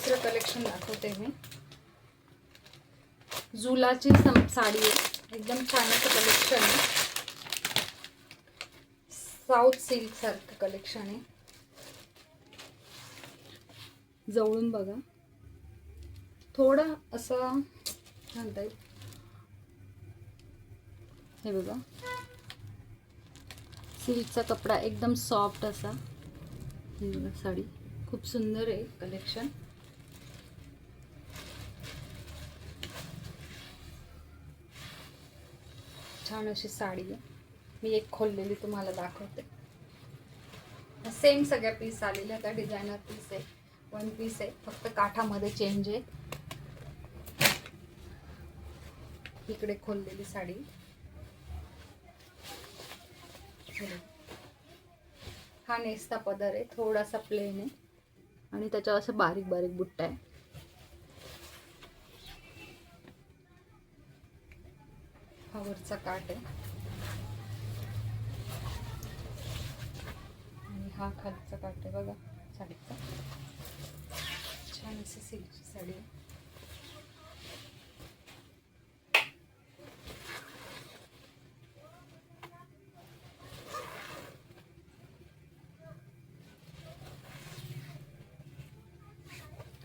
दुसरं कलेक्शन दाखवते मी. झुलाची साडी आहे, एकदम छान असं कलेक्शन आहे. साऊथ सिल्क सारखं कलेक्शन आहे. जवळून बघा, थोडं असं म्हणता येईल. हे बघा, सिल्कचा कपडा एकदम सॉफ्ट असा. ही बघा साडी खूप सुंदर आहे कलेक्शन. छान अशी साडी आहे. मी एक खोललेली तुम्हाला दाखवते. सेम सगळ्या पीस आलेल्या, त्या डिझायनर पीस आहे, वन पीस आहे, फक्त काठामध्ये चेंज आहे. इकडे खोललेली साडी. हा नेसता पदर आहे, थोडासा प्लेन आहे आणि त्याच्यावर असं बारीक बारीक बुट्टा आहे. हा वरचा काठ आहे आणि हा खालचा काठ आहे. बघा साडीचा, छान अशी सिल्कची साडी आहे.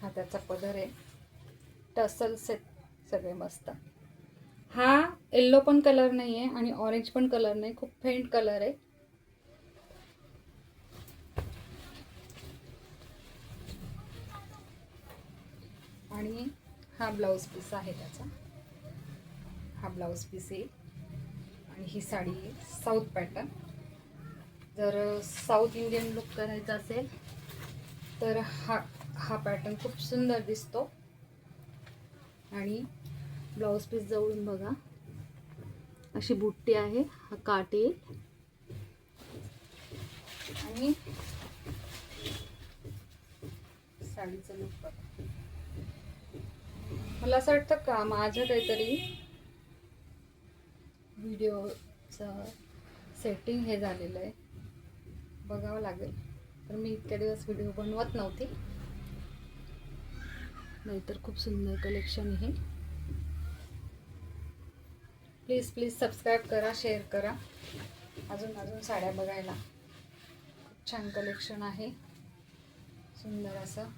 हा त्याचा पदर आहे, टसल्स आहेत सगळे मस्त. हा येल्लो पण कलर नाही आहे आणि ऑरेंज पण कलर नाही, खूप फेंट कलर आहे. आणि हा ब्लाउज पीस आहे त्याचा. हा ब्लाउज पीस आहे आणि ही साडी आहे साऊथ पॅटर्न. जर साऊथ इंडियन लुक करायचा असेल तर हा पॅटर्न खूप सुंदर दिसतो. आणि ब्लाउज पीस जवळून बघा, अशी बुट्टी आहे, हा काठ येईल. आणि साडीचं लुक बघा. मला असं वाटतं का माझं काहीतरी व्हिडिओचं सेटिंग हे झालेलं आहे, बघावं लागेल. तर मी इतक्या दिवस व्हिडिओ बनवत नव्हती, नाहीतर खूप सुंदर कलेक्शन आहे. प्लीज प्लीज सबस्क्राईब करा, शेअर करा. अजून साड्या बघायला. खूप छान कलेक्शन आहे, सुंदर असं.